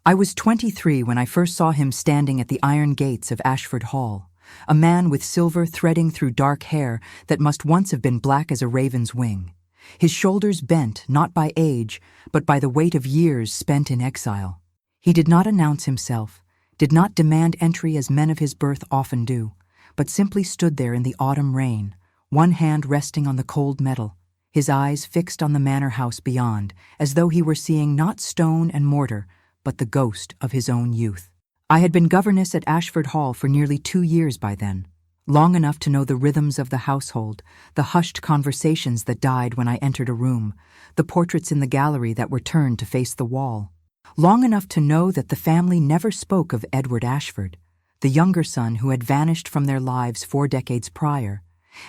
I was 23 when I first saw him standing at the iron gates of Ashford Hall, a man with silver threading through dark hair that must once have been black as a raven's wing, his shoulders bent not by age, but by the weight of years spent in exile. He did not announce himself, did not demand entry as men of his birth often do, but simply stood there in the autumn rain, one hand resting on the cold metal, his eyes fixed on the manor house beyond, as though he were seeing not stone and mortar, but the ghost of his own youth. I had been governess at Ashford Hall for nearly 2 years by then, long enough to know the rhythms of the household, the hushed conversations that died when I entered a room, the portraits in the gallery that were turned to face the wall, long enough to know that the family never spoke of Edward Ashford, the younger son who had vanished from their lives 4 decades prior,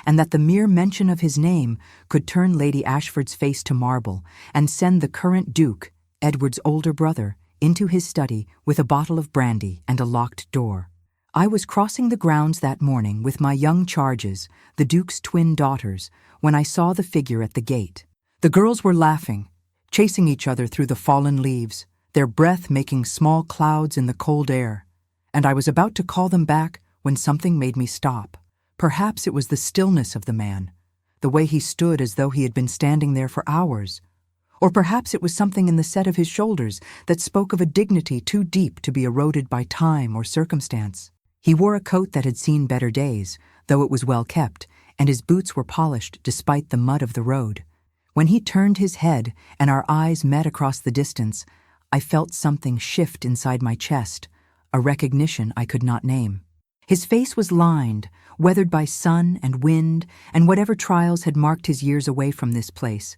and that the mere mention of his name could turn Lady Ashford's face to marble and send the current Duke, Edward's older brother, into his study with a bottle of brandy and a locked door. I was crossing the grounds that morning with my young charges, the Duke's twin daughters, when I saw the figure at the gate. The girls were laughing, chasing each other through the fallen leaves, their breath making small clouds in the cold air, and I was about to call them back when something made me stop. Perhaps it was the stillness of the man, the way he stood as though he had been standing there for hours. Or perhaps it was something in the set of his shoulders that spoke of a dignity too deep to be eroded by time or circumstance. He wore a coat that had seen better days, though it was well kept, and his boots were polished despite the mud of the road. When he turned his head and our eyes met across the distance, I felt something shift inside my chest, a recognition I could not name. His face was lined, weathered by sun and wind and whatever trials had marked his years away from this place,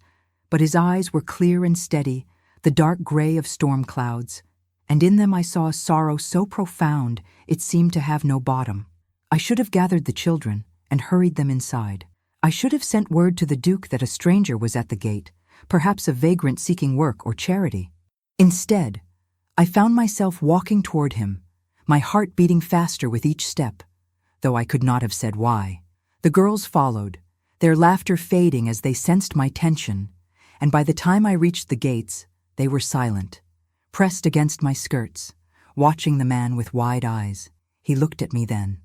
but his eyes were clear and steady, the dark gray of storm clouds, and in them I saw a sorrow so profound it seemed to have no bottom. I should have gathered the children and hurried them inside. I should have sent word to the Duke that a stranger was at the gate, perhaps a vagrant seeking work or charity. Instead, I found myself walking toward him, my heart beating faster with each step, though I could not have said why. The girls followed, their laughter fading as they sensed my tension, and by the time I reached the gates, they were silent, pressed against my skirts, watching the man with wide eyes. He looked at me then,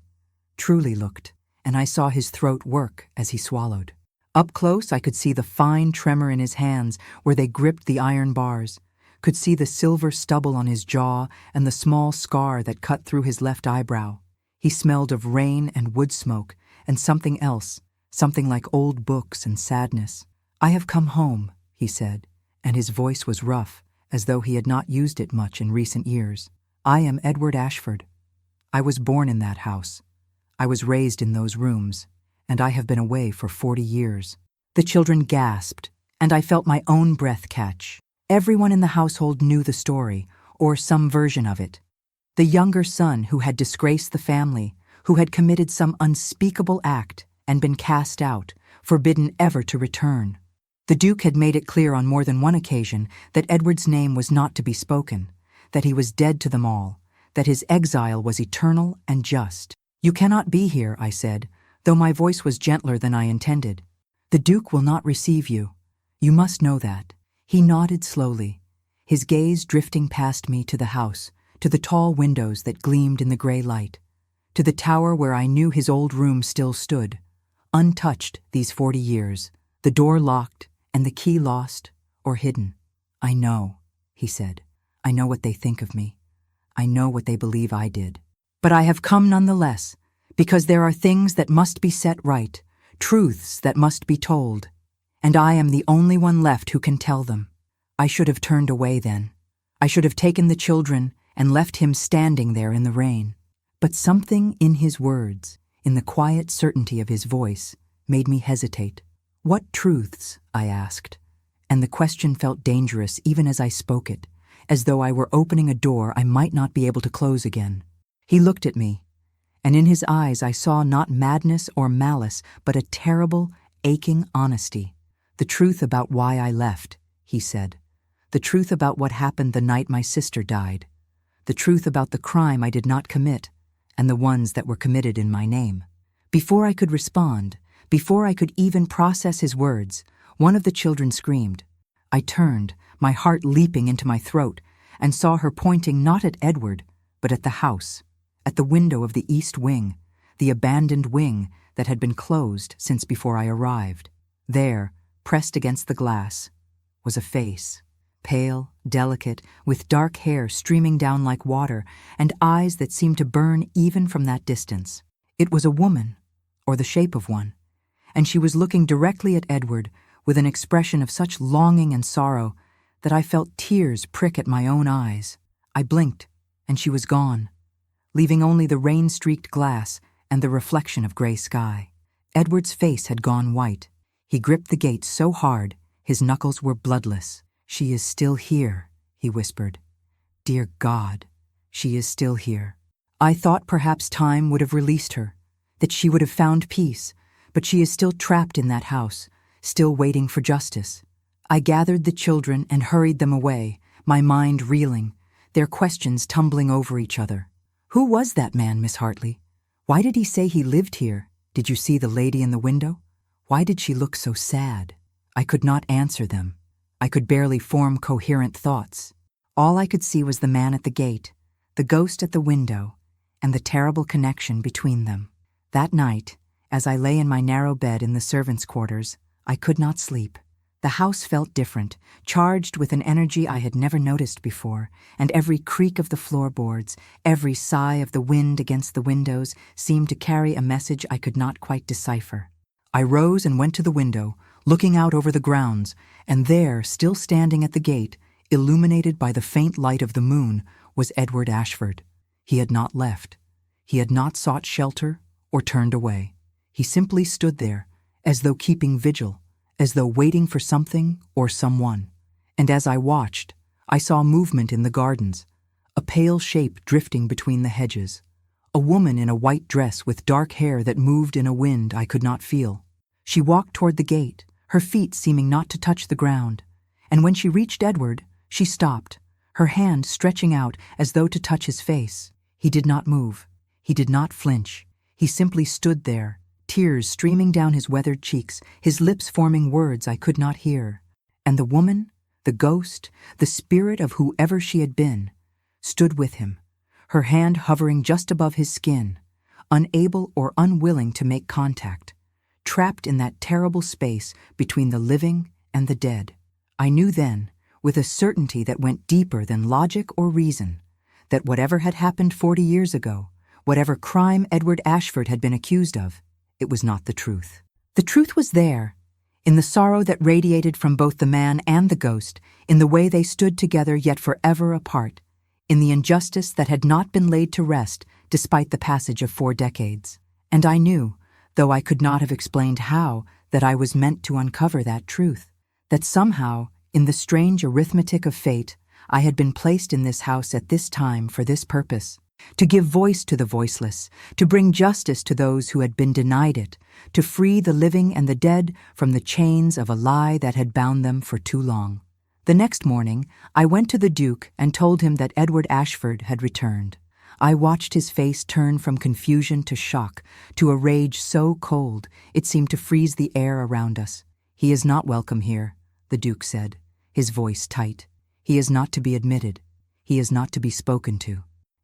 truly looked, and I saw his throat work as he swallowed. Up close, I could see the fine tremor in his hands where they gripped the iron bars, could see the silver stubble on his jaw and the small scar that cut through his left eyebrow. He smelled of rain and wood smoke and something else, something like old books and sadness. "I have come home," he said, and his voice was rough, as though he had not used it much in recent years. "I am Edward Ashford. I was born in that house. I was raised in those rooms, and I have been away for 40 years. The children gasped, and I felt my own breath catch. Everyone in the household knew the story, or some version of it. The younger son who had disgraced the family, who had committed some unspeakable act and been cast out, forbidden ever to return. The Duke had made it clear on more than one occasion that Edward's name was not to be spoken, that he was dead to them all, that his exile was eternal and just. "You cannot be here," I said, though my voice was gentler than I intended. "The Duke will not receive you. You must know that." He nodded slowly, his gaze drifting past me to the house, to the tall windows that gleamed in the gray light, to the tower where I knew his old room still stood, untouched these 40 years, the door locked, and the key lost or hidden. "I know," he said. "I know what they think of me. I know what they believe I did. But I have come nonetheless, because there are things that must be set right, truths that must be told, and I am the only one left who can tell them. I should have turned away then. I should have taken the children and left him standing there in the rain. But something in his words, in the quiet certainty of his voice, made me hesitate. "What truths?" I asked, and the question felt dangerous even as I spoke it, as though I were opening a door I might not be able to close again. He looked at me, and in his eyes I saw not madness or malice, but a terrible, aching honesty. "The truth about why I left," he said. "The truth about what happened the night my sister died. The truth about the crime I did not commit, and the ones that were committed in my name." Before I could respond, before I could even process his words, one of the children screamed. I turned, my heart leaping into my throat, and saw her pointing not at Edward, but at the house, at the window of the east wing, the abandoned wing that had been closed since before I arrived. There, pressed against the glass, was a face, pale, delicate, with dark hair streaming down like water and eyes that seemed to burn even from that distance. It was a woman, or the shape of one, and she was looking directly at Edward with an expression of such longing and sorrow that I felt tears prick at my own eyes. I blinked, and she was gone, leaving only the rain-streaked glass and the reflection of gray sky. Edward's face had gone white. He gripped the gate so hard, his knuckles were bloodless. "She is still here," he whispered. "Dear God, she is still here." I thought perhaps time would have released her, that she would have found peace, but she is still trapped in that house, still waiting for justice. I gathered the children and hurried them away, my mind reeling, their questions tumbling over each other. "Who was that man, Miss Hartley? Why did he say he lived here? Did you see the lady in the window? Why did she look so sad?" I could not answer them. I could barely form coherent thoughts. All I could see was the man at the gate, the ghost at the window, and the terrible connection between them. That night, as I lay in my narrow bed in the servants' quarters, I could not sleep. The house felt different, charged with an energy I had never noticed before, and every creak of the floorboards, every sigh of the wind against the windows seemed to carry a message I could not quite decipher. I rose and went to the window, looking out over the grounds, and there, still standing at the gate, illuminated by the faint light of the moon, was Edward Ashford. He had not left. He had not sought shelter or turned away. He simply stood there, as though keeping vigil, as though waiting for something or someone. And as I watched, I saw movement in the gardens, a pale shape drifting between the hedges, a woman in a white dress with dark hair that moved in a wind I could not feel. She walked toward the gate, her feet seeming not to touch the ground, and when she reached Edward, she stopped, her hand stretching out as though to touch his face. He did not move. He did not flinch. He simply stood there, tears streaming down his weathered cheeks, his lips forming words I could not hear. And the woman, the ghost, the spirit of whoever she had been, stood with him, her hand hovering just above his skin, unable or unwilling to make contact, trapped in that terrible space between the living and the dead. I knew then, with a certainty that went deeper than logic or reason, that whatever had happened 40 years ago, whatever crime Edward Ashford had been accused of, it was not the truth. The truth was there, in the sorrow that radiated from both the man and the ghost, in the way they stood together yet forever apart, in the injustice that had not been laid to rest despite the passage of 4 decades. And I knew, though I could not have explained how, that I was meant to uncover that truth, that somehow, in the strange arithmetic of fate, I had been placed in this house at this time for this purpose, to give voice to the voiceless, to bring justice to those who had been denied it, to free the living and the dead from the chains of a lie that had bound them for too long. The next morning, I went to the Duke and told him that Edward Ashford had returned. I watched his face turn from confusion to shock, to a rage so cold it seemed to freeze the air around us. "He is not welcome here," the Duke said, his voice tight. "He is not to be admitted. He is not to be spoken to.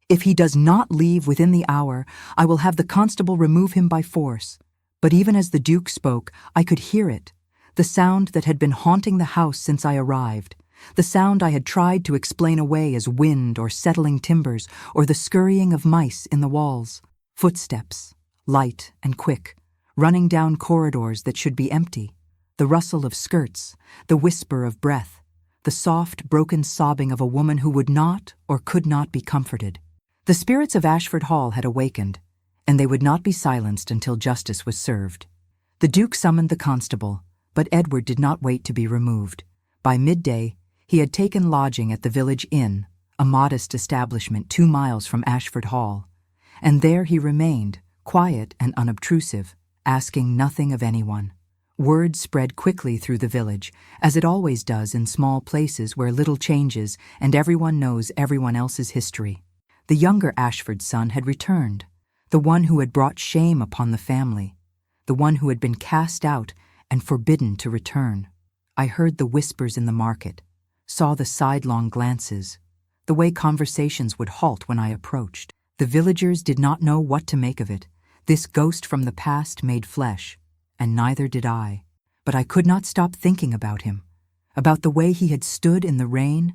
If he does not leave within the hour, I will have the constable remove him by force." But even as the Duke spoke, I could hear it, the sound that had been haunting the house since I arrived, the sound I had tried to explain away as wind or settling timbers or the scurrying of mice in the walls. Footsteps, light and quick, running down corridors that should be empty, the rustle of skirts, the whisper of breath, the soft, broken sobbing of a woman who would not or could not be comforted. The spirits of Ashford Hall had awakened, and they would not be silenced until justice was served. The Duke summoned the constable, but Edward did not wait to be removed. By midday, he had taken lodging at the village inn, a modest establishment 2 miles from Ashford Hall, and there he remained, quiet and unobtrusive, asking nothing of anyone. Word spread quickly through the village, as it always does in small places where little changes and everyone knows everyone else's history. The younger Ashford son had returned, the one who had brought shame upon the family, the one who had been cast out and forbidden to return. I heard the whispers in the market, saw the sidelong glances, the way conversations would halt when I approached. The villagers did not know what to make of it. This ghost from the past made flesh, and neither did I. But I could not stop thinking about him, about the way he had stood in the rain,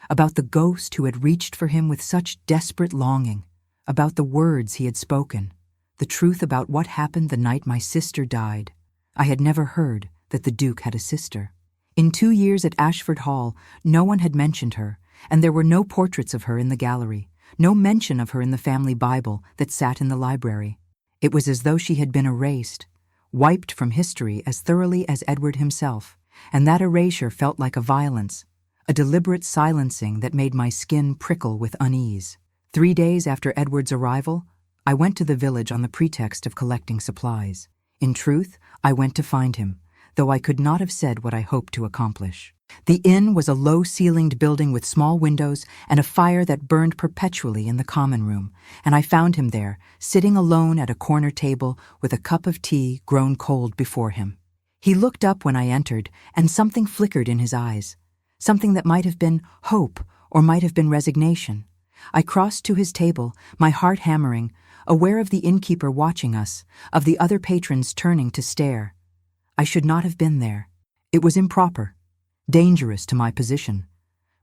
about the ghost who had reached for him with such desperate longing, about the words he had spoken, the truth about what happened the night my sister died. I had never heard that the Duke had a sister. In 2 years at Ashford Hall, no one had mentioned her, and there were no portraits of her in the gallery, no mention of her in the family Bible that sat in the library. It was as though she had been erased, wiped from history as thoroughly as Edward himself, and that erasure felt like a violence, a deliberate silencing that made my skin prickle with unease. 3 days after Edward's arrival, I went to the village on the pretext of collecting supplies. In truth, I went to find him, though I could not have said what I hoped to accomplish. The inn was a low-ceilinged building with small windows and a fire that burned perpetually in the common room, and I found him there, sitting alone at a corner table with a cup of tea grown cold before him. He looked up when I entered, and something flickered in his eyes, something that might have been hope or might have been resignation. I crossed to his table, my heart hammering, aware of the innkeeper watching us, of the other patrons turning to stare. I should not have been there. It was improper, dangerous to my position,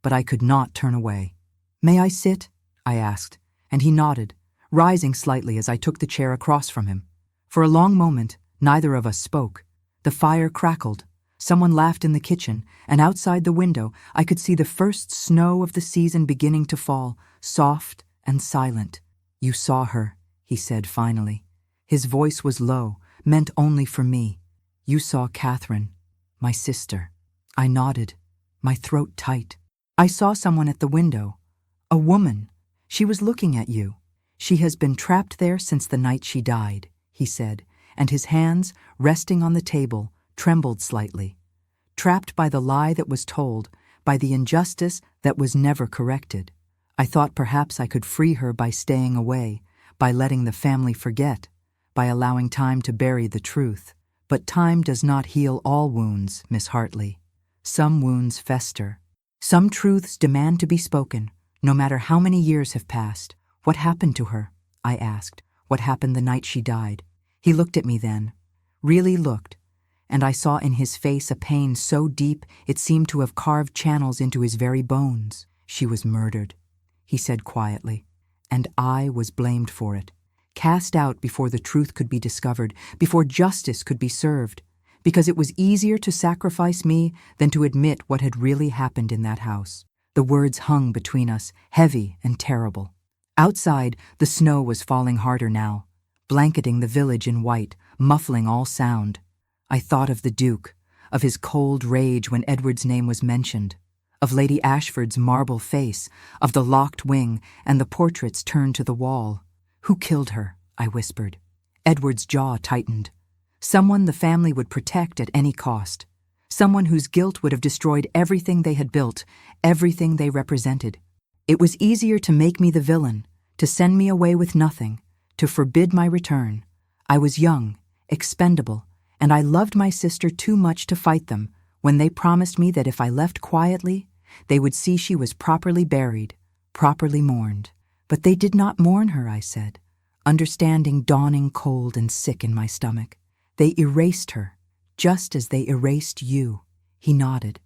but I could not turn away. "May I sit?" I asked, and he nodded, rising slightly as I took the chair across from him. For a long moment, neither of us spoke. The fire crackled. Someone laughed in the kitchen, and outside the window I could see the first snow of the season beginning to fall, soft and silent. "You saw her," he said finally. His voice was low, meant only for me. "You saw Catherine, my sister." I nodded, my throat tight. "I saw someone at the window. A woman. She was looking at you. She has been trapped there since the night she died," he said, and his hands, resting on the table, trembled slightly. Trapped by the lie that was told, by the injustice that was never corrected. I thought perhaps I could free her by staying away, by letting the family forget, by allowing time to bury the truth. But time does not heal all wounds, Miss Hartley. Some wounds fester. Some truths demand to be spoken, no matter how many years have passed. "What happened to her?" I asked. "What happened the night she died?" He looked at me then, really looked, and I saw in his face a pain so deep it seemed to have carved channels into his very bones. "She was murdered," he said quietly, "and I was blamed for it. Cast out before the truth could be discovered, before justice could be served, because it was easier to sacrifice me than to admit what had really happened in that house." The words hung between us, heavy and terrible. Outside, the snow was falling harder now, blanketing the village in white, muffling all sound. I thought of the Duke, of his cold rage when Edward's name was mentioned, of Lady Ashford's marble face, of the locked wing and the portraits turned to the wall. "Who killed her?" I whispered. Edward's jaw tightened. Someone the family would protect at any cost. Someone whose guilt would have destroyed everything they had built, everything they represented. It was easier to make me the villain, to send me away with nothing, to forbid my return. I was young, expendable, and I loved my sister too much to fight them when they promised me that if I left quietly, they would see she was properly buried, properly mourned. But they did not mourn her, I said, understanding dawning cold and sick in my stomach. They erased her, just as they erased you. He nodded,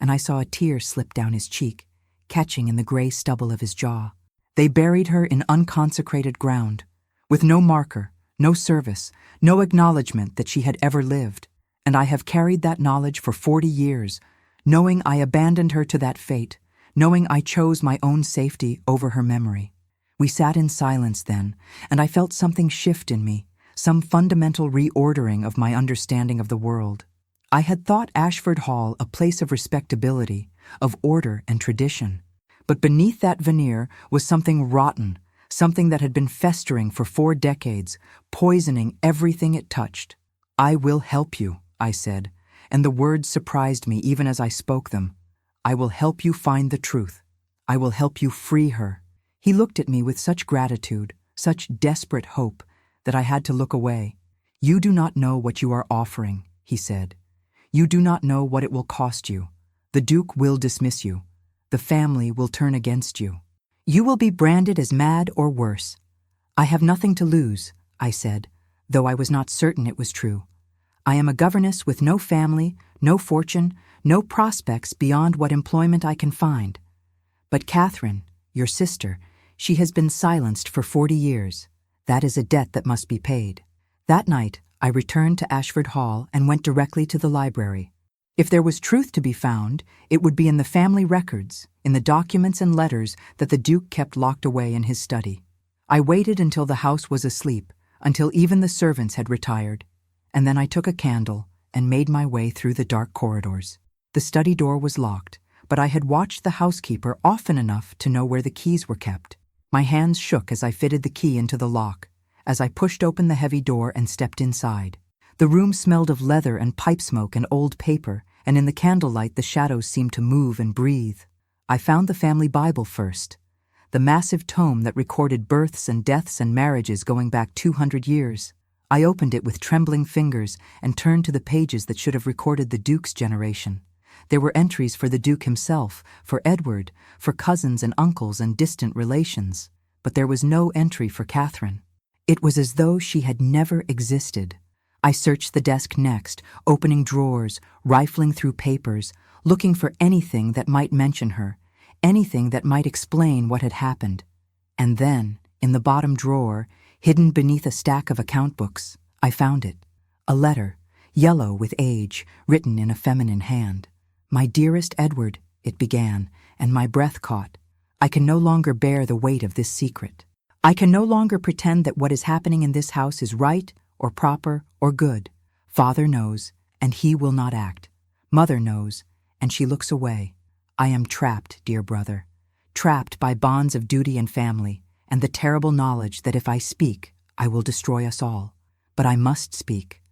and I saw a tear slip down his cheek, catching in the gray stubble of his jaw. They buried her in unconsecrated ground, with no marker, no service, no acknowledgement that she had ever lived. And I have carried that knowledge for 40 years, knowing I abandoned her to that fate, knowing I chose my own safety over her memory. We sat in silence then, and I felt something shift in me, some fundamental reordering of my understanding of the world. I had thought Ashford Hall a place of respectability, of order and tradition. But beneath that veneer was something rotten, something that had been festering for 4 decades, poisoning everything it touched. "I will help you," I said, and the words surprised me even as I spoke them. "I will help you find the truth. I will help you free her." He looked at me with such gratitude, such desperate hope, that I had to look away. "You do not know what you are offering," he said. "You do not know what it will cost you. The Duke will dismiss you. The the family will turn against you. You will be branded as mad or worse. I have nothing to lose, I said, though I was not certain it was true. I am a governess with no family, no fortune, no prospects beyond what employment I can find. But Catherine, your sister, she has been silenced for 40 years. That is a debt that must be paid. That night, I returned to Ashford Hall and went directly to the library. If there was truth to be found, it would be in the family records, in the documents and letters that the Duke kept locked away in his study. I waited until the house was asleep, until even the servants had retired, and then I took a candle and made my way through the dark corridors. The study door was locked, but I had watched the housekeeper often enough to know where the keys were kept. My hands shook as I fitted the key into the lock, as I pushed open the heavy door and stepped inside. The room smelled of leather and pipe smoke and old paper, and in the candlelight the shadows seemed to move and breathe. I found the family Bible first, the massive tome that recorded births and deaths and marriages going back 200 years. I opened it with trembling fingers and turned to the pages that should have recorded the Duke's generation. There were entries for the Duke himself, for Edward, for cousins and uncles and distant relations, but there was no entry for Catherine. It was as though she had never existed. I searched the desk next, opening drawers, rifling through papers, looking for anything that might mention her, anything that might explain what had happened. And then, in the bottom drawer, hidden beneath a stack of account books, I found it. A letter, yellow with age, written in a feminine hand. "My dearest Edward," it began, and my breath caught. "I can no longer bear the weight of this secret. I can no longer pretend that what is happening in this house is right or proper or good. Father knows, and he will not act. Mother knows, and she looks away. I am trapped, dear brother, trapped by bonds of duty and family, and the terrible knowledge that if I speak, I will destroy us all. But I must speak.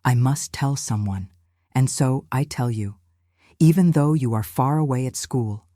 I must tell someone. And so I tell you, even though you are far away at school,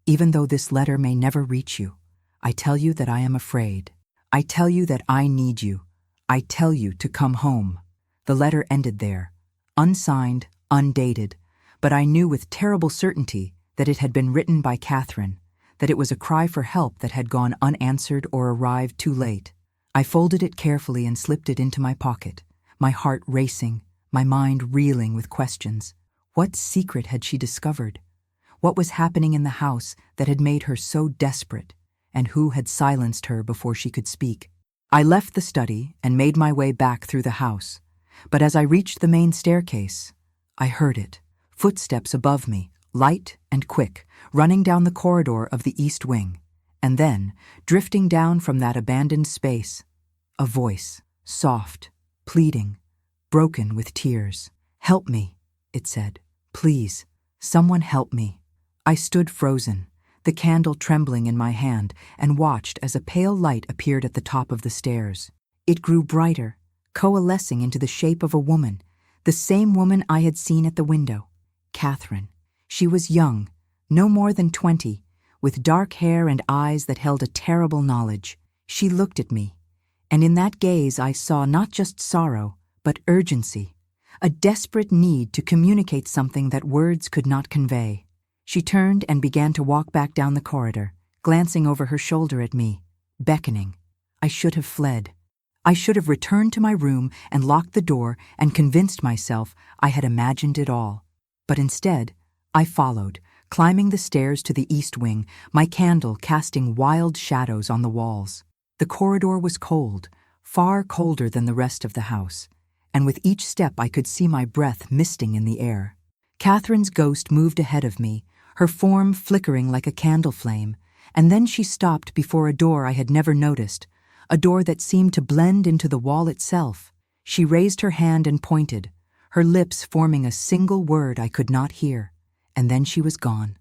even though this letter may never reach you, I tell you that I am afraid. I tell you that I need you. I tell you to come home." The letter ended there, unsigned, undated, but I knew with terrible certainty that it had been written by Catherine, that it was a cry for help that had gone unanswered or arrived too late. I folded it carefully and slipped it into my pocket, my heart racing, my mind reeling with questions. What secret had she discovered? What was happening in the house that had made her so desperate, and who had silenced her before she could speak? I left the study and made my way back through the house, but as I reached the main staircase, I heard it, footsteps above me, light and quick, running down the corridor of the east wing, and then, drifting down from that abandoned space, a voice, soft, pleading, broken with tears. "Help me," it said. "Please, someone help me." I stood frozen, the candle trembling in my hand, and watched as a pale light appeared at the top of the stairs. It grew brighter, coalescing into the shape of a woman, the same woman I had seen at the window. Catherine. She was young, no more than 20, with dark hair and eyes that held a terrible knowledge. She looked at me, and in that gaze I saw not just sorrow, but urgency, a desperate need to communicate something that words could not convey. She turned and began to walk back down the corridor, glancing over her shoulder at me, beckoning. I should have fled. I should have returned to my room and locked the door and convinced myself I had imagined it all. But instead, I followed, climbing the stairs to the east wing, my candle casting wild shadows on the walls. The corridor was cold, far colder than the rest of the house, and with each step I could see my breath misting in the air. Catherine's ghost moved ahead of me, her form flickering like a candle flame, and then she stopped before a door I had never noticed, a door that seemed to blend into the wall itself. She raised her hand and pointed, her lips forming a single word I could not hear, and then she was gone,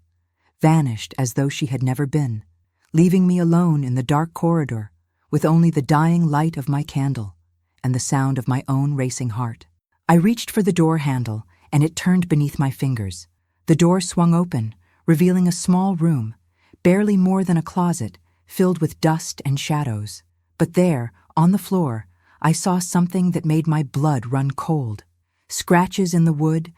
vanished as though she had never been, leaving me alone in the dark corridor, with only the dying light of my candle and the sound of my own racing heart. I reached for the door handle, and it turned beneath my fingers. The door swung open, revealing a small room, barely more than a closet, filled with dust and shadows. But there, on the floor, I saw something that made my blood run cold. Scratches in the wood,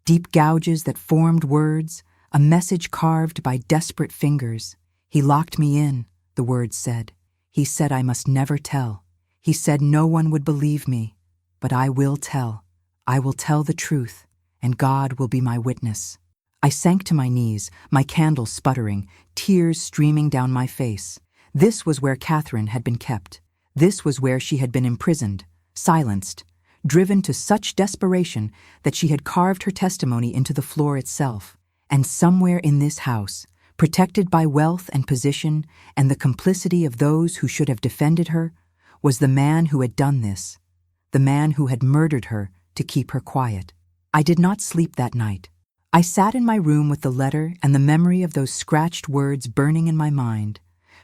deep gouges that formed words, a message carved by desperate fingers. "He locked me in," the words said. "He said I must never tell. He said no one would believe me. But I will tell. I will tell the truth, and God will be my witness." I sank to my knees, my candle sputtering, tears streaming down my face. This was where Catherine had been kept. This was where she had been imprisoned, silenced, driven to such desperation that she had carved her testimony into the floor itself. And somewhere in this house, protected by wealth and position and the complicity of those who should have defended her, was the man who had done this, the man who had murdered her to keep her quiet. I did not sleep that night. I sat in my room with the letter and the memory of those scratched words burning in my mind,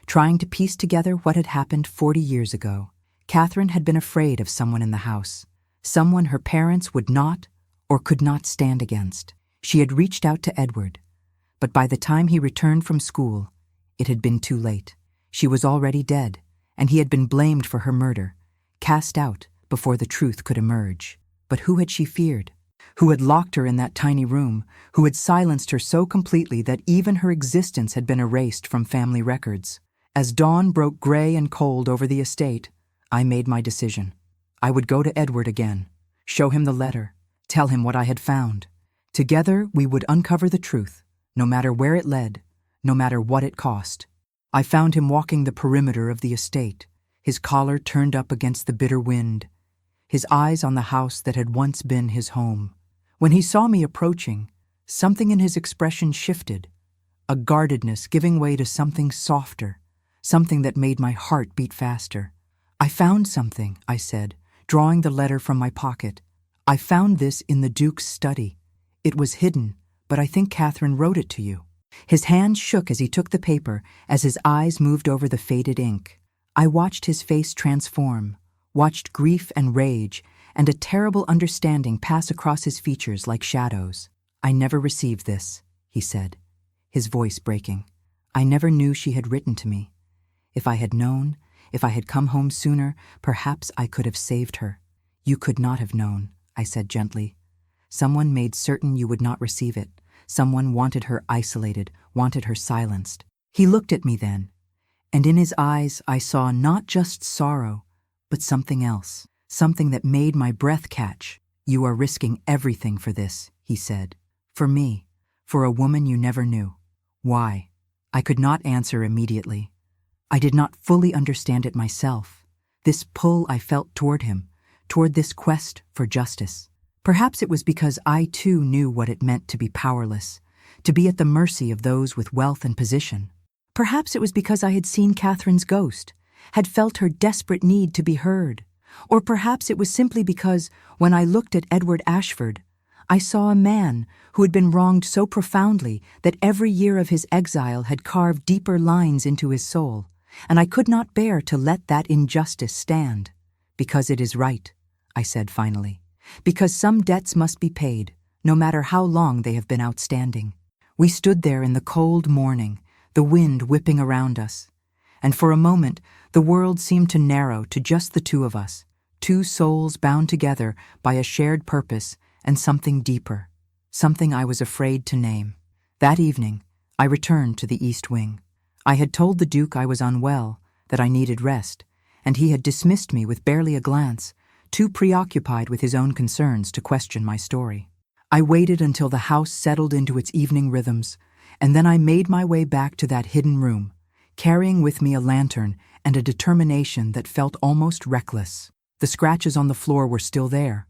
trying to piece together what had happened 40 years ago. Catherine had been afraid of someone in the house, someone her parents would not or could not stand against. She had reached out to Edward, but by the time he returned from school, it had been too late. She was already dead, and he had been blamed for her murder, cast out before the truth could emerge. But who had she feared? Who had locked her in that tiny room? Who had silenced her so completely that even her existence had been erased from family records? As dawn broke gray and cold over the estate, I made my decision. I would go to Edward again, show him the letter, tell him what I had found. Together we would uncover the truth, no matter where it led, no matter what it cost. I found him walking the perimeter of the estate, his collar turned up against the bitter wind, his eyes on the house that had once been his home. When he saw me approaching, something in his expression shifted, a guardedness giving way to something softer, something that made my heart beat faster. "I found something," I said, drawing the letter from my pocket. "I found this in the Duke's study. It was hidden, but I think Catherine wrote it to you." His hand shook as he took the paper, as his eyes moved over the faded ink. I watched his face transform, watched grief and rage, and a terrible understanding pass across his features like shadows. "I never received this," he said, his voice breaking. "I never knew she had written to me. If I had known, if I had come home sooner, perhaps I could have saved her." "You could not have known," I said gently. "Someone made certain you would not receive it. Someone wanted her isolated, wanted her silenced." He looked at me then, and in his eyes I saw not just sorrow, but something else, something that made my breath catch. "You are risking everything for this," he said. "For me, for a woman you never knew. Why?" I could not answer immediately. I did not fully understand it myself, this pull I felt toward him, toward this quest for justice. Perhaps it was because I too knew what it meant to be powerless, to be at the mercy of those with wealth and position. Perhaps it was because I had seen Catherine's ghost, had felt her desperate need to be heard. Or perhaps it was simply because, when I looked at Edward Ashford, I saw a man who had been wronged so profoundly that every year of his exile had carved deeper lines into his soul, and I could not bear to let that injustice stand. "Because it is right," I said finally. "Because some debts must be paid, no matter how long they have been outstanding." We stood there in the cold morning, the wind whipping around us, and for a moment the world seemed to narrow to just the two of us, two souls bound together by a shared purpose and something deeper, something I was afraid to name. That evening, I returned to the East Wing. I had told the Duke I was unwell, that I needed rest, and he had dismissed me with barely a glance, too preoccupied with his own concerns to question my story. I waited until the house settled into its evening rhythms, and then I made my way back to that hidden room, carrying with me a lantern and a determination that felt almost reckless. The scratches on the floor were still there,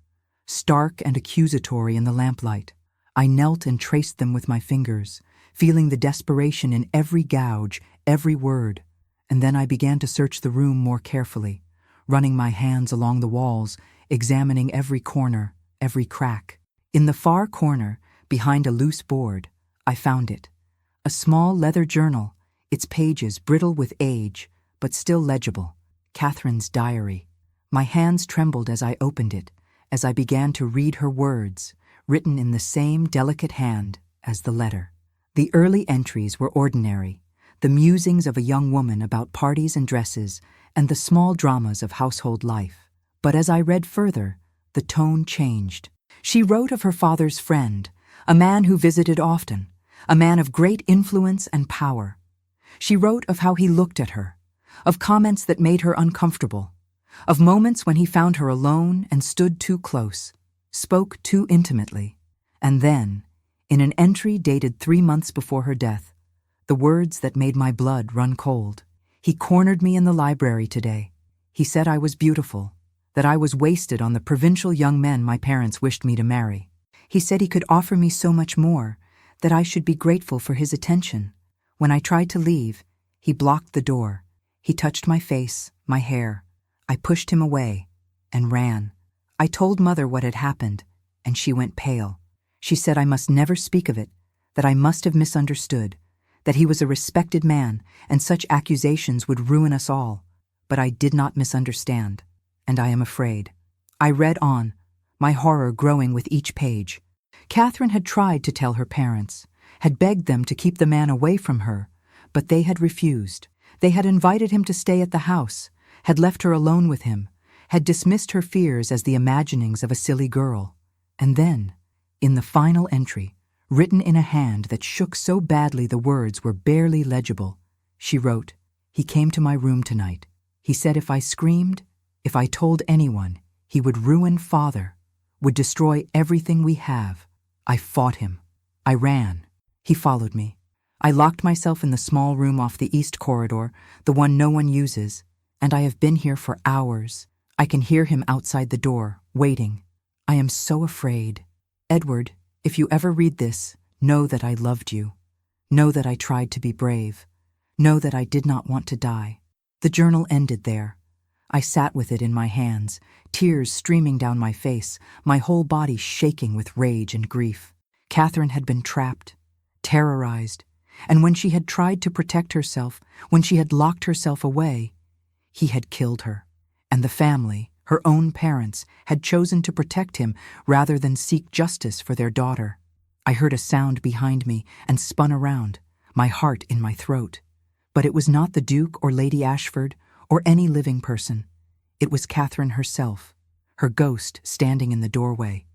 stark and accusatory in the lamplight. I knelt and traced them with my fingers, feeling the desperation in every gouge, every word, and then I began to search the room more carefully, running my hands along the walls, examining every corner, every crack. In the far corner, behind a loose board, I found it. A small leather journal, its pages brittle with age, but still legible. Catherine's diary. My hands trembled as I opened it, as I began to read her words, written in the same delicate hand as the letter. The early entries were ordinary, the musings of a young woman about parties and dresses, and the small dramas of household life. But as I read further, the tone changed. She wrote of her father's friend, a man who visited often, a man of great influence and power. She wrote of how he looked at her, of comments that made her uncomfortable, of moments when he found her alone and stood too close, spoke too intimately, and then, in an entry dated 3 months before her death, the words that made my blood run cold. He cornered me in the library today. He said I was beautiful, that I was wasted on the provincial young men my parents wished me to marry. He said he could offer me so much more, that I should be grateful for his attention. When I tried to leave, he blocked the door. He touched my face, my hair. I pushed him away and ran. I told Mother what had happened, and she went pale. She said I must never speak of it, that I must have misunderstood, that he was a respected man, and such accusations would ruin us all. But I did not misunderstand, and I am afraid. I read on, my horror growing with each page. Catherine had tried to tell her parents, had begged them to keep the man away from her, but they had refused. They had invited him to stay at the house, had left her alone with him, had dismissed her fears as the imaginings of a silly girl. And then, in the final entry, written in a hand that shook so badly the words were barely legible, she wrote, "He came to my room tonight. He said if I screamed, if I told anyone, he would ruin Father, would destroy everything we have. I fought him. I ran. He followed me. I locked myself in the small room off the east corridor, the one no one uses, and I have been here for hours. I can hear him outside the door, waiting. I am so afraid. Edward, if you ever read this, know that I loved you. Know that I tried to be brave. Know that I did not want to die." The journal ended there. I sat with it in my hands, tears streaming down my face, my whole body shaking with rage and grief. Catherine had been trapped, terrorized, and when she had tried to protect herself, when she had locked herself away, he had killed her, and the family, her own parents, had chosen to protect him rather than seek justice for their daughter. I heard a sound behind me and spun around, my heart in my throat. But it was not the Duke or Lady Ashford or any living person. It was Catherine herself, her ghost standing in the doorway,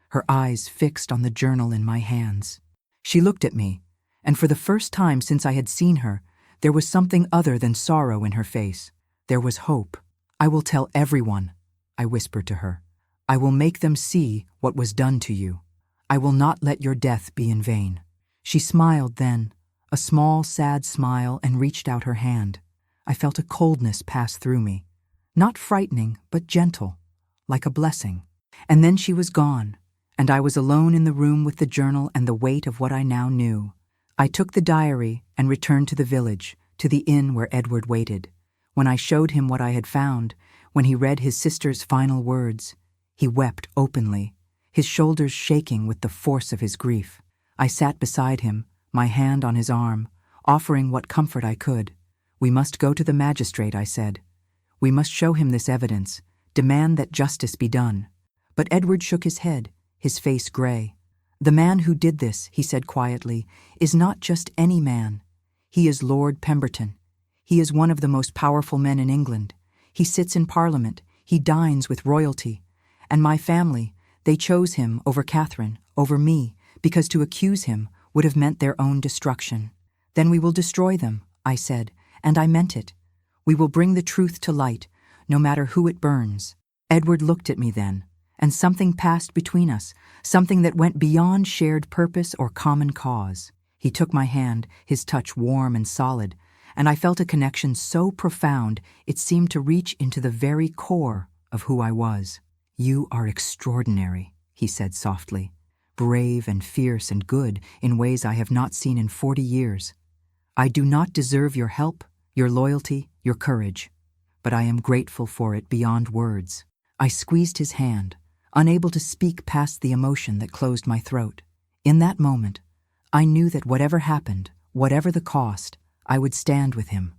her eyes fixed on the journal in my hands. She looked at me, and for the first time since I had seen her, there was something other than sorrow in her face. There was hope. "I will tell everyone," I whispered to her. "I will make them see what was done to you. I will not let your death be in vain." She smiled then, a small, sad smile, and reached out her hand. I felt a coldness pass through me, not frightening, but gentle, like a blessing. And then she was gone, and I was alone in the room with the journal and the weight of what I now knew. I took the diary and returned to the village, to the inn where Edward waited. When I showed him what I had found, when he read his sister's final words, he wept openly, his shoulders shaking with the force of his grief. I sat beside him, my hand on his arm, offering what comfort I could. "We must go to the magistrate," I said. "We must show him this evidence, demand that justice be done." But Edward shook his head, his face gray. "The man who did this," he said quietly, "is not just any man. He is Lord Pemberton. He is one of the most powerful men in England. He sits in Parliament, he dines with royalty. And my family, they chose him over Catherine, over me, because to accuse him would have meant their own destruction. Then we will destroy them," I said, and I meant it. "We will bring the truth to light, no matter who it burns." Edward looked at me then, and something passed between us, something that went beyond shared purpose or common cause. He took my hand, his touch warm and solid, and I felt a connection so profound it seemed to reach into the very core of who I was. "You are extraordinary," he said softly. "Brave and fierce and good in ways I have not seen in 40 years. I do not deserve your help, your loyalty, your courage, but I am grateful for it beyond words." I squeezed his hand, unable to speak past the emotion that closed my throat. In that moment, I knew that whatever happened, whatever the cost, I would stand with him.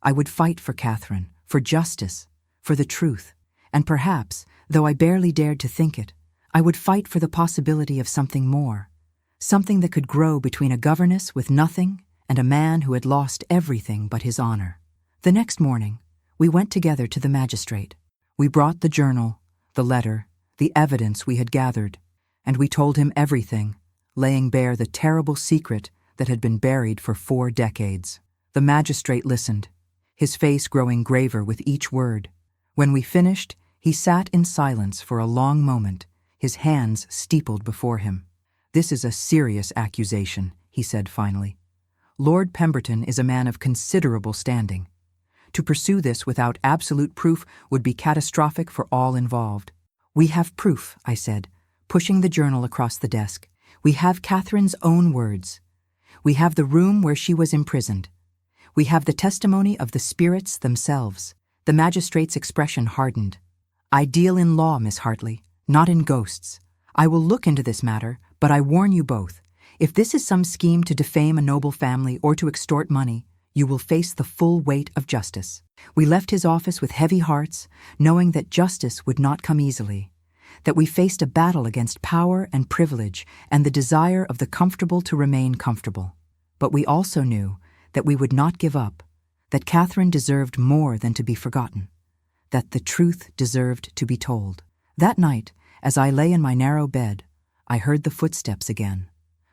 I would fight for Catherine, for justice, for the truth, and perhaps, though I barely dared to think it, I would fight for the possibility of something more, something that could grow between a governess with nothing and a man who had lost everything but his honor. The next morning, we went together to the magistrate. We brought the journal, the letter, the evidence we had gathered, and we told him everything, laying bare the terrible secret that had been buried for 4 decades. The magistrate listened, his face growing graver with each word. When we finished, he sat in silence for a long moment, his hands steepled before him. "This is a serious accusation," he said finally. "Lord Pemberton is a man of considerable standing. To pursue this without absolute proof would be catastrophic for all involved." "We have proof," I said, pushing the journal across the desk. "We have Catherine's own words. We have the room where she was imprisoned. We have the testimony of the spirits themselves." The magistrate's expression hardened. "I deal in law, Miss Hartley, not in ghosts. I will look into this matter, but I warn you both, if this is some scheme to defame a noble family or to extort money, you will face the full weight of justice." We left his office with heavy hearts, knowing that justice would not come easily, that we faced a battle against power and privilege and the desire of the comfortable to remain comfortable. But we also knew that we would not give up, that Catherine deserved more than to be forgotten, that the truth deserved to be told. That night, as I lay in my narrow bed, I heard the footsteps again,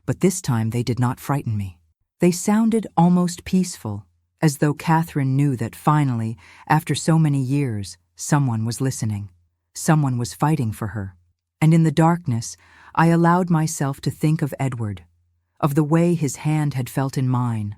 but this time they did not frighten me. They sounded almost peaceful, as though Catherine knew that finally, after so many years, someone was listening, someone was fighting for her. And in the darkness, I allowed myself to think of Edward, of the way his hand had felt in mine,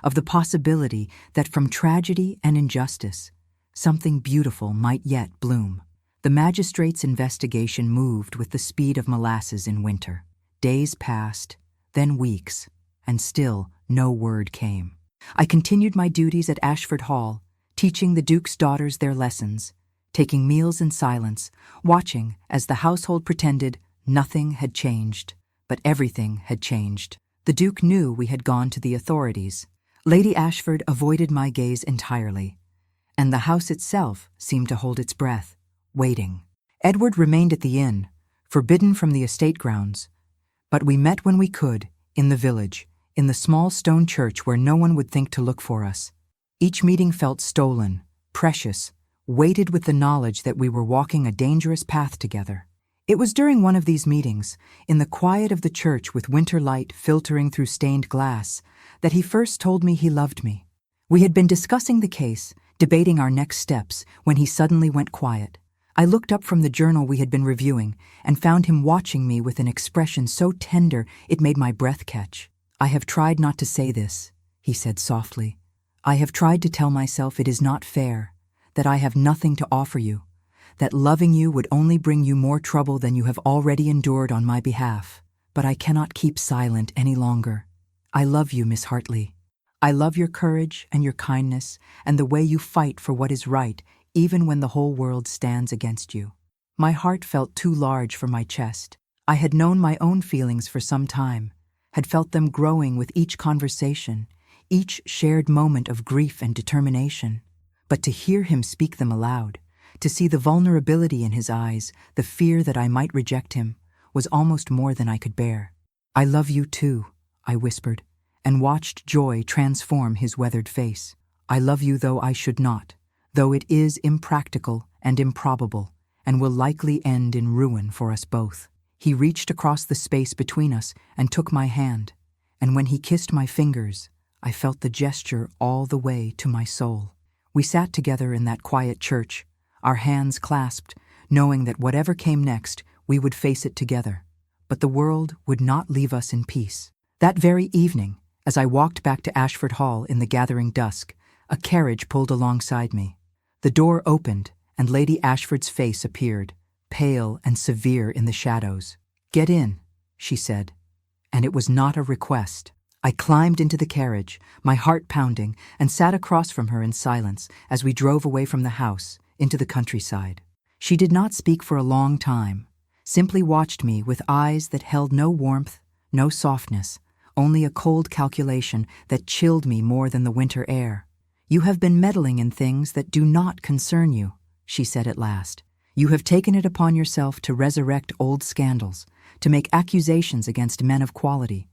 of the possibility that from tragedy and injustice, something beautiful might yet bloom. The magistrate's investigation moved with the speed of molasses in winter. Days passed, then weeks, and still no word came. I continued my duties at Ashford Hall, teaching the Duke's daughters their lessons, taking meals in silence, watching as the household pretended nothing had changed, but everything had changed. The Duke knew we had gone to the authorities. Lady Ashford avoided my gaze entirely, and the house itself seemed to hold its breath, waiting. Edward remained at the inn, forbidden from the estate grounds, but we met when we could, in the village, in the small stone church where no one would think to look for us. Each meeting felt stolen, precious, weighted with the knowledge that we were walking a dangerous path together. It was during one of these meetings, in the quiet of the church with winter light filtering through stained glass, that he first told me he loved me. We had been discussing the case, debating our next steps, when he suddenly went quiet. I looked up from the journal we had been reviewing and found him watching me with an expression so tender it made my breath catch. "I have tried not to say this," he said softly. "I have tried to tell myself it is not fair, that I have nothing to offer you, that loving you would only bring you more trouble than you have already endured on my behalf. But I cannot keep silent any longer. I love you, Miss Hartley. I love your courage and your kindness and the way you fight for what is right, even when the whole world stands against you." My heart felt too large for my chest. I had known my own feelings for some time, had felt them growing with each conversation, each shared moment of grief and determination. But to hear him speak them aloud, to see the vulnerability in his eyes, the fear that I might reject him, was almost more than I could bear. "I love you too," I whispered, and watched joy transform his weathered face. "I love you though I should not, though it is impractical and improbable, and will likely end in ruin for us both." He reached across the space between us and took my hand, and when he kissed my fingers, I felt the gesture all the way to my soul. We sat together in that quiet church, our hands clasped, knowing that whatever came next, we would face it together. But the world would not leave us in peace. That very evening, as I walked back to Ashford Hall in the gathering dusk, a carriage pulled alongside me. The door opened, and Lady Ashford's face appeared, pale and severe in the shadows. "Get in," she said, and it was not a request. I climbed into the carriage, my heart pounding, and sat across from her in silence as we drove away from the house, into the countryside. She did not speak for a long time, simply watched me with eyes that held no warmth, no softness, only a cold calculation that chilled me more than the winter air. "You have been meddling in things that do not concern you," she said at last. "You have taken it upon yourself to resurrect old scandals, to make accusations against men of quality,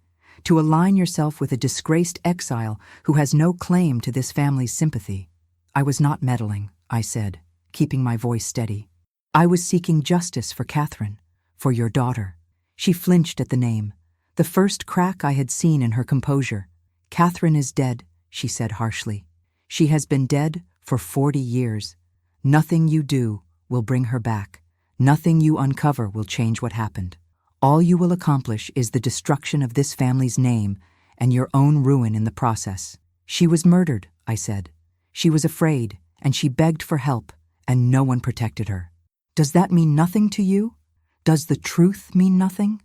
to align yourself with a disgraced exile who has no claim to this family's sympathy." "I was not meddling," I said, keeping my voice steady. "I was seeking justice for Catherine, for your daughter." She flinched at the name. the first crack I had seen in her composure. "Catherine is dead," she said harshly. "She has been dead for 40 years. Nothing you do will bring her back. Nothing you uncover will change what happened. All you will accomplish is the destruction of this family's name and your own ruin in the process." "She was murdered," I said. "She was afraid, and she begged for help, and no one protected her. Does that mean nothing to you? Does the truth mean nothing?"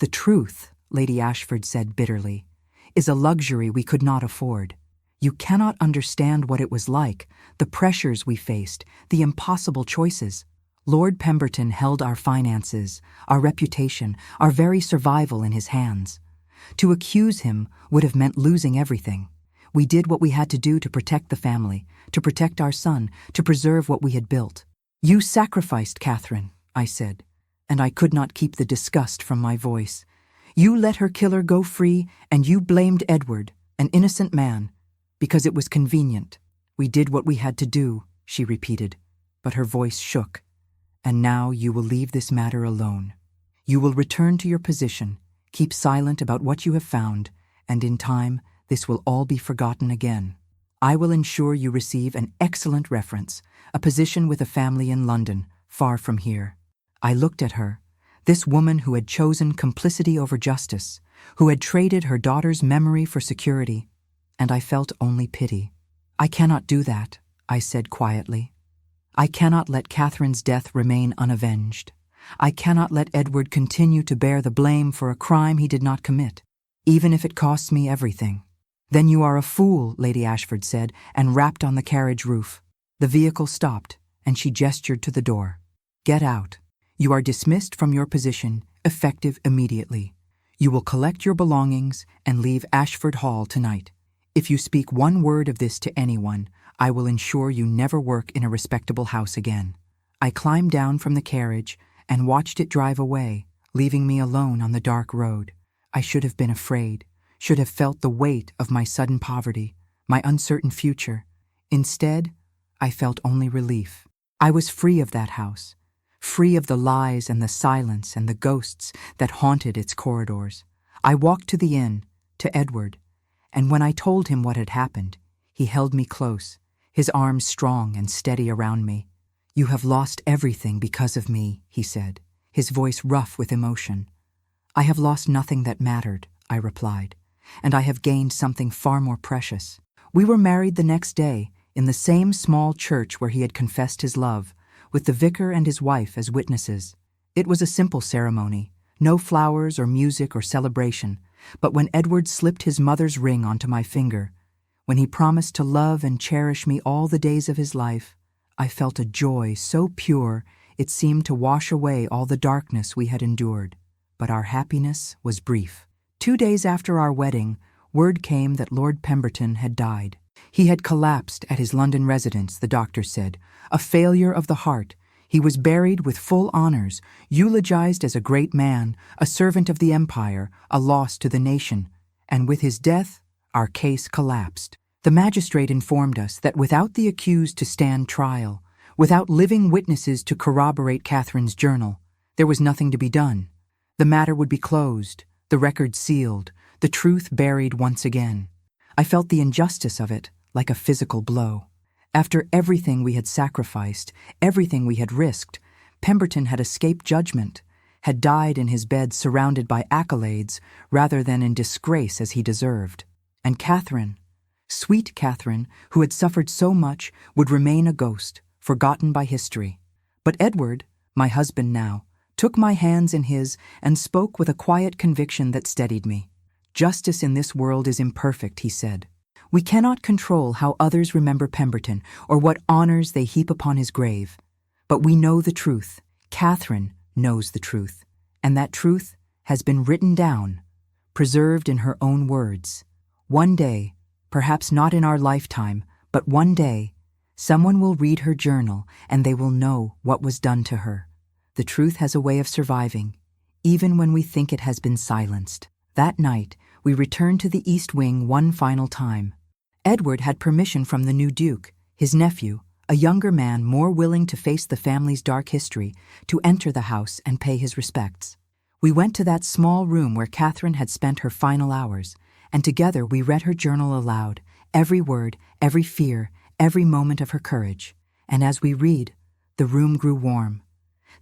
"The truth," Lady Ashford said bitterly, "is a luxury we could not afford. You cannot understand what it was like, the pressures we faced, the impossible choices. Lord Pemberton held our finances, our reputation, our very survival in his hands. To accuse him would have meant losing everything. We did what we had to do to protect the family, to protect our son, to preserve what we had built." "You sacrificed Catherine," I said, and I could not keep the disgust from my voice. "You let her killer go free, and you blamed Edward, an innocent man, because it was convenient." "We did what we had to do," she repeated, but her voice shook. "And now you will leave this matter alone. You will return to your position, keep silent about what you have found, and in time this will all be forgotten again. I will ensure you receive an excellent reference, a position with a family in London, far from here." I looked at her, this woman who had chosen complicity over justice, who had traded her daughter's memory for security, and I felt only pity. "I cannot do that," I said quietly. "I cannot let Catherine's death remain unavenged. I cannot let Edward continue to bear the blame for a crime he did not commit, even if it costs me everything." "Then you are a fool," Lady Ashford said, and rapped on the carriage roof. The vehicle stopped, and she gestured to the door. "Get out. You are dismissed from your position, effective immediately. You will collect your belongings and leave Ashford Hall tonight. If you speak one word of this to anyone, I will ensure you never work in a respectable house again." I climbed down from the carriage and watched it drive away, leaving me alone on the dark road. I should have been afraid, should have felt the weight of my sudden poverty, my uncertain future. Instead, I felt only relief. I was free of that house, free of the lies and the silence and the ghosts that haunted its corridors. I walked to the inn, to Edward, and when I told him what had happened, he held me close, his arms strong and steady around me. "You have lost everything because of me," he said, his voice rough with emotion. "I have lost nothing that mattered," I replied, "and I have gained something far more precious." We were married the next day, in the same small church where he had confessed his love, with the vicar and his wife as witnesses. It was a simple ceremony, no flowers or music or celebration, but when Edward slipped his mother's ring onto my finger, when he promised to love and cherish me all the days of his life, I felt a joy so pure it seemed to wash away all the darkness we had endured. But our happiness was brief. 2 days after our wedding, word came that Lord Pemberton had died. He had collapsed at his London residence, the doctor said, a failure of the heart. He was buried with full honors, eulogized as a great man, a servant of the empire, a loss to the nation. And with his death, our case collapsed. The magistrate informed us that without the accused to stand trial, without living witnesses to corroborate Catherine's journal, there was nothing to be done. The matter would be closed, the record sealed, the truth buried once again. I felt the injustice of it, like a physical blow. After everything we had sacrificed, everything we had risked, Pemberton had escaped judgment, had died in his bed surrounded by accolades rather than in disgrace as he deserved. And Catherine, sweet Catherine, who had suffered so much, would remain a ghost, forgotten by history. But Edward, my husband now, took my hands in his and spoke with a quiet conviction that steadied me. "Justice in this world is imperfect," he said. "We cannot control how others remember Pemberton or what honors they heap upon his grave. But we know the truth. Catherine knows the truth. And that truth has been written down, preserved in her own words. One day, perhaps not in our lifetime, but one day, someone will read her journal and they will know what was done to her. The truth has a way of surviving, even when we think it has been silenced." That night, we returned to the East Wing one final time. Edward had permission from the new Duke, his nephew, a younger man more willing to face the family's dark history, to enter the house and pay his respects. We went to that small room where Catherine had spent her final hours, and together we read her journal aloud, every word, every fear, every moment of her courage. And as we read, the room grew warm.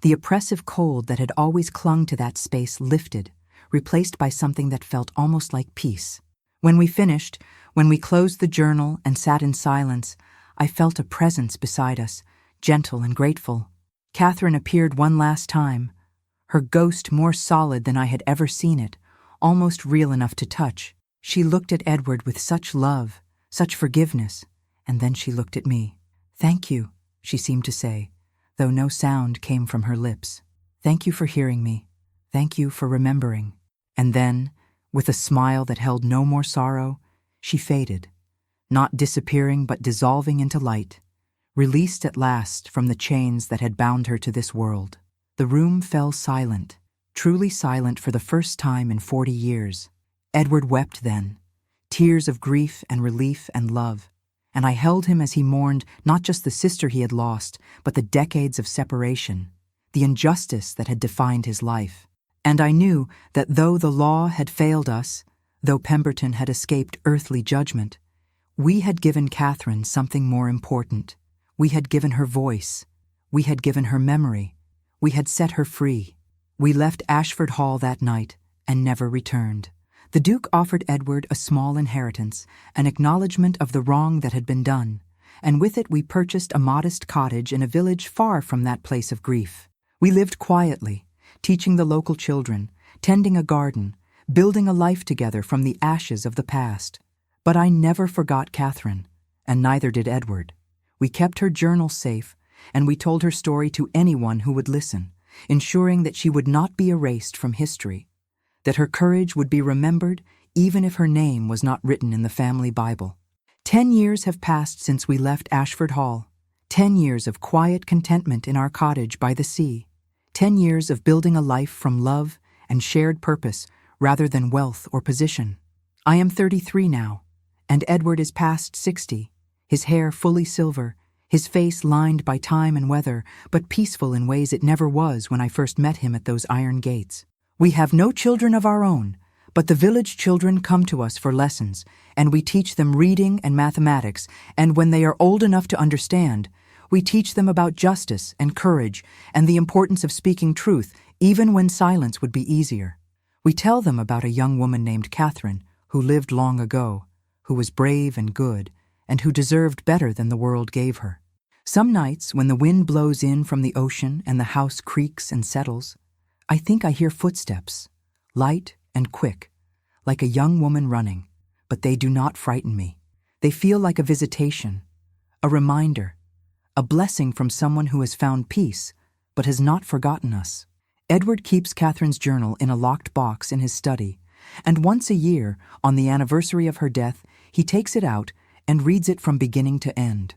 The oppressive cold that had always clung to that space lifted, replaced by something that felt almost like peace. When we finished, when we closed the journal and sat in silence, I felt a presence beside us, gentle and grateful. Catherine appeared one last time, her ghost more solid than I had ever seen it, almost real enough to touch. She looked at Edward with such love, such forgiveness, and then she looked at me. "Thank you," she seemed to say, though no sound came from her lips. "Thank you for hearing me. Thank you for remembering." And then, with a smile that held no more sorrow, she faded, not disappearing but dissolving into light, released at last from the chains that had bound her to this world. The room fell silent, truly silent for the first time in 40 years. Edward wept then, tears of grief and relief and love, and I held him as he mourned not just the sister he had lost, but the decades of separation, the injustice that had defined his life. And I knew that though the law had failed us, though Pemberton had escaped earthly judgment, we had given Catherine something more important. We had given her voice. We had given her memory. We had set her free. We left Ashford Hall that night and never returned. The Duke offered Edward a small inheritance, an acknowledgement of the wrong that had been done, and with it we purchased a modest cottage in a village far from that place of grief. We lived quietly, teaching the local children, tending a garden, building a life together from the ashes of the past. But I never forgot Catherine, and neither did Edward. We kept her journal safe, and we told her story to anyone who would listen, ensuring that she would not be erased from history, that her courage would be remembered even if her name was not written in the family Bible. 10 years have passed since we left Ashford Hall, 10 years of quiet contentment in our cottage by the sea, 10 years of building a life from love and shared purpose rather than wealth or position. I am 33 now, and Edward is past 60, his hair fully silver, his face lined by time and weather, but peaceful in ways it never was when I first met him at those iron gates. We have no children of our own, but the village children come to us for lessons, and we teach them reading and mathematics, and when they are old enough to understand, we teach them about justice and courage and the importance of speaking truth, even when silence would be easier. We tell them about a young woman named Catherine, who lived long ago, who was brave and good, and who deserved better than the world gave her. Some nights, when the wind blows in from the ocean and the house creaks and settles, I think I hear footsteps, light and quick, like a young woman running, but they do not frighten me. They feel like a visitation, a reminder, a blessing from someone who has found peace, but has not forgotten us. Edward keeps Catherine's journal in a locked box in his study, and once a year, on the anniversary of her death, he takes it out and reads it from beginning to end.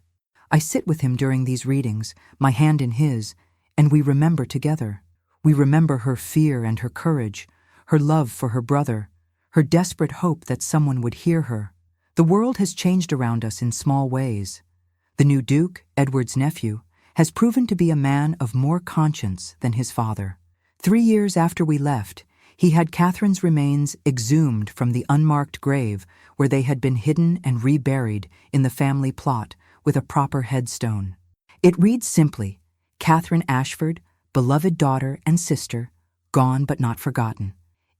I sit with him during these readings, my hand in his, and we remember together. We remember her fear and her courage, her love for her brother, her desperate hope that someone would hear her. The world has changed around us in small ways. The new Duke, Edward's nephew, has proven to be a man of more conscience than his father. 3 years after we left, he had Catherine's remains exhumed from the unmarked grave where they had been hidden and reburied in the family plot with a proper headstone. It reads simply, "Catherine Ashford, beloved daughter and sister, gone but not forgotten."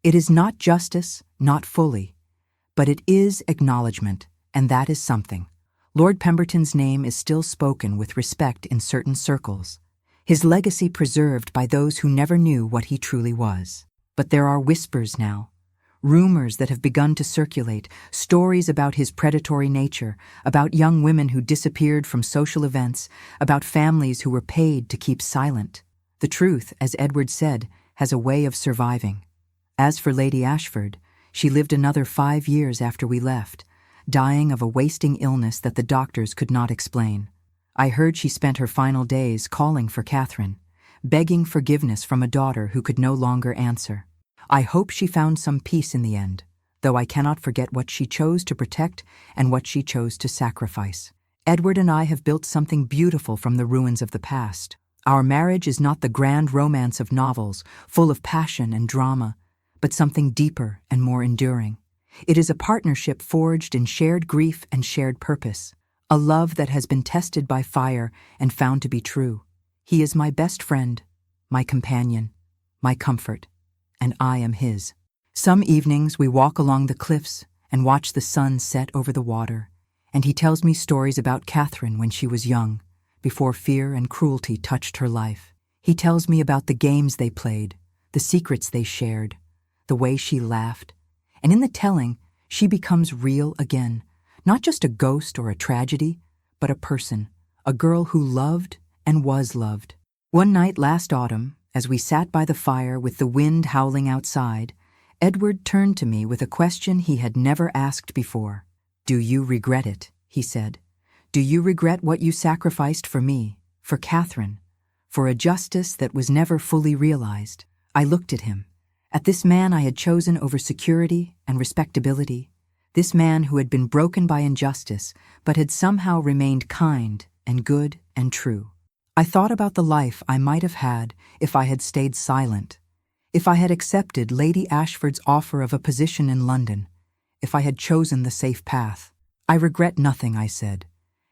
It is not justice, not fully, but it is acknowledgement, and that is something. Lord Pemberton's name is still spoken with respect in certain circles, his legacy preserved by those who never knew what he truly was. But there are whispers now, rumors that have begun to circulate, stories about his predatory nature, about young women who disappeared from social events, about families who were paid to keep silent. The truth, as Edward said, has a way of surviving. As for Lady Ashford, she lived another 5 years after we left, dying of a wasting illness that the doctors could not explain. I heard she spent her final days calling for Catherine, begging forgiveness from a daughter who could no longer answer. I hope she found some peace in the end, though I cannot forget what she chose to protect and what she chose to sacrifice. Edward and I have built something beautiful from the ruins of the past. Our marriage is not the grand romance of novels, full of passion and drama, but something deeper and more enduring. It is a partnership forged in shared grief and shared purpose, a love that has been tested by fire and found to be true. He is my best friend, my companion, my comfort, and I am his. Some evenings we walk along the cliffs and watch the sun set over the water, and he tells me stories about Catherine when she was young, before fear and cruelty touched her life. He tells me about the games they played, the secrets they shared, the way she laughed, and in the telling, she becomes real again, not just a ghost or a tragedy, but a person, a girl who loved and was loved. One night last autumn, as we sat by the fire with the wind howling outside, Edward turned to me with a question he had never asked before. "Do you regret it?" he said. "Do you regret what you sacrificed for me, for Catherine, for a justice that was never fully realized?" I looked at him, at this man I had chosen over security and respectability, this man who had been broken by injustice but had somehow remained kind and good and true. I thought about the life I might have had if I had stayed silent, if I had accepted Lady Ashford's offer of a position in London, if I had chosen the safe path. "I regret nothing," I said,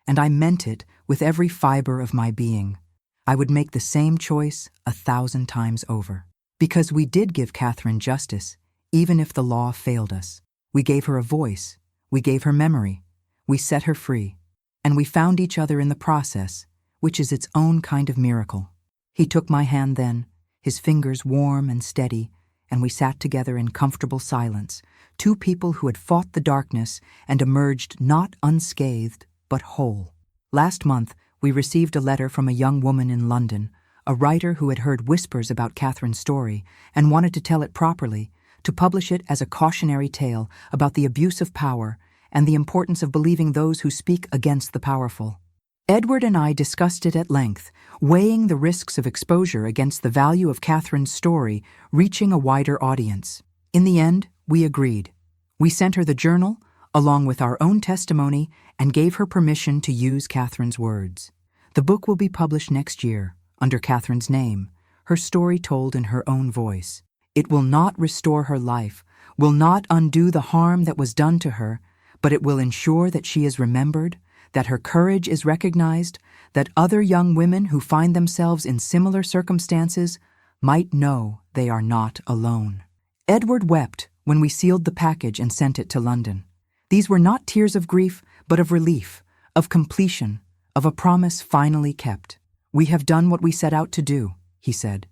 and I meant it with every fiber of my being. I would make the same choice 1,000 times over. Because we did give Catherine justice, even if the law failed us. We gave her a voice, we gave her memory, we set her free, and we found each other in the process, which is its own kind of miracle. He took my hand then, his fingers warm and steady, and we sat together in comfortable silence, two people who had fought the darkness and emerged not unscathed, but whole. Last month, we received a letter from a young woman in London, a writer who had heard whispers about Catherine's story and wanted to tell it properly, to publish it as a cautionary tale about the abuse of power and the importance of believing those who speak against the powerful. Edward and I discussed it at length, weighing the risks of exposure against the value of Catherine's story reaching a wider audience. In the end, we agreed. We sent her the journal, along with our own testimony, and gave her permission to use Catherine's words. The book will be published next year, under Catherine's name, her story told in her own voice. It will not restore her life, will not undo the harm that was done to her, but it will ensure that she is remembered, that her courage is recognized, that other young women who find themselves in similar circumstances might know they are not alone. Edward wept when we sealed the package and sent it to London. These were not tears of grief, but of relief, of completion, of a promise finally kept. "We have done what we set out to do," he said.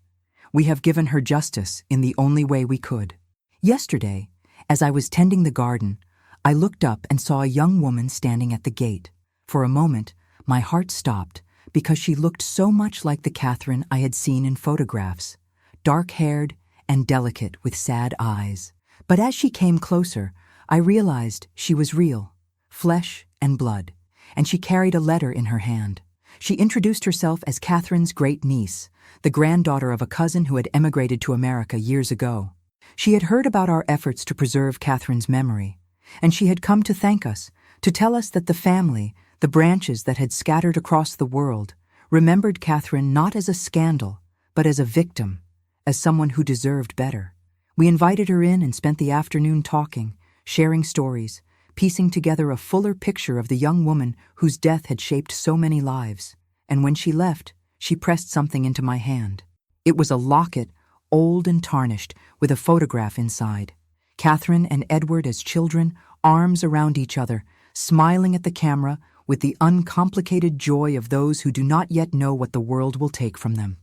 "We have given her justice in the only way we could." Yesterday, as I was tending the garden, I looked up and saw a young woman standing at the gate. For a moment, my heart stopped because she looked so much like the Catherine I had seen in photographs, dark-haired and delicate with sad eyes. But as she came closer, I realized she was real, flesh and blood, and she carried a letter in her hand. She introduced herself as Catherine's great niece, the granddaughter of a cousin who had emigrated to America years ago. She had heard about our efforts to preserve Catherine's memory, and she had come to thank us, to tell us that the family, the branches that had scattered across the world, remembered Catherine not as a scandal, but as a victim, as someone who deserved better. We invited her in and spent the afternoon talking, sharing stories, piecing together a fuller picture of the young woman whose death had shaped so many lives. And when she left, she pressed something into my hand. It was a locket, old and tarnished, with a photograph inside. Catherine and Edward as children, arms around each other, smiling at the camera with the uncomplicated joy of those who do not yet know what the world will take from them.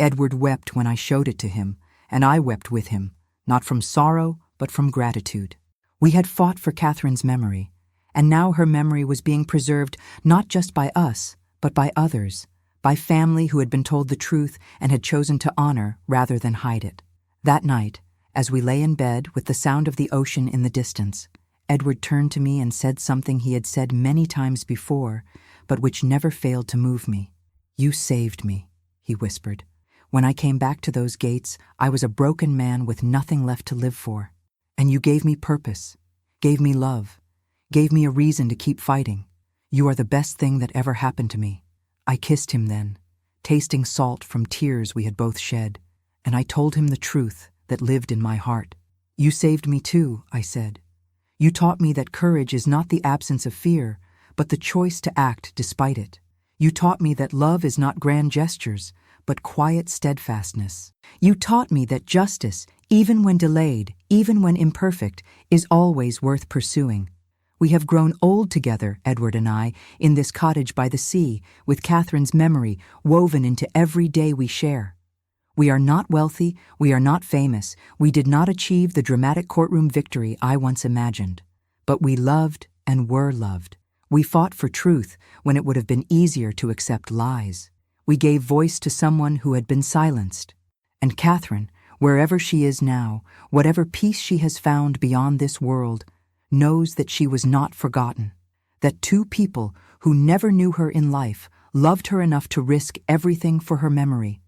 Edward wept when I showed it to him, and I wept with him, not from sorrow, but from gratitude. We had fought for Catherine's memory, and now her memory was being preserved not just by us, but by others, by family who had been told the truth and had chosen to honor rather than hide it. That night, as we lay in bed with the sound of the ocean in the distance, Edward turned to me and said something he had said many times before, but which never failed to move me. "You saved me," he whispered. "When I came back to those gates, I was a broken man with nothing left to live for. And you gave me purpose, gave me love, gave me a reason to keep fighting. You are the best thing that ever happened to me." I kissed him then, tasting salt from tears we had both shed, and I told him the truth that lived in my heart. "You saved me too," I said. "You taught me that courage is not the absence of fear, but the choice to act despite it. You taught me that love is not grand gestures, but quiet steadfastness. You taught me that justice, even when delayed, even when imperfect, is always worth pursuing. We have grown old together, Edward and I, in this cottage by the sea, with Catherine's memory woven into every day we share. We are not wealthy, we are not famous, we did not achieve the dramatic courtroom victory I once imagined. But we loved and were loved. We fought for truth when it would have been easier to accept lies. We gave voice to someone who had been silenced. And Catherine, wherever she is now, whatever peace she has found beyond this world, knows that she was not forgotten, that two people who never knew her in life loved her enough to risk everything for her memory,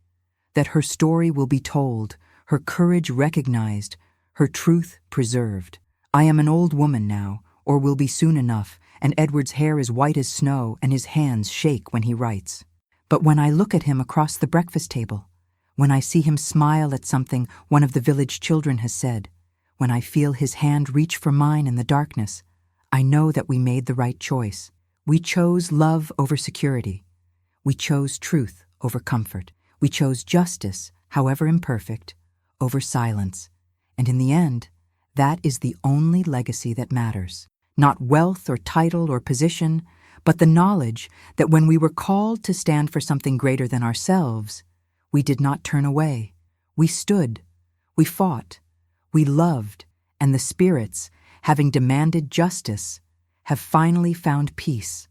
that her story will be told, her courage recognized, her truth preserved. I am an old woman now, or will be soon enough, and Edward's hair is white as snow and his hands shake when he writes. But when I look at him across the breakfast table, when I see him smile at something one of the village children has said, when I feel his hand reach for mine in the darkness, I know that we made the right choice. We chose love over security. We chose truth over comfort. We chose justice, however imperfect, over silence. And in the end, that is the only legacy that matters. Not wealth or title or position, but the knowledge that when we were called to stand for something greater than ourselves, we did not turn away. We stood. We fought. We loved, and the spirits, having demanded justice, have finally found peace.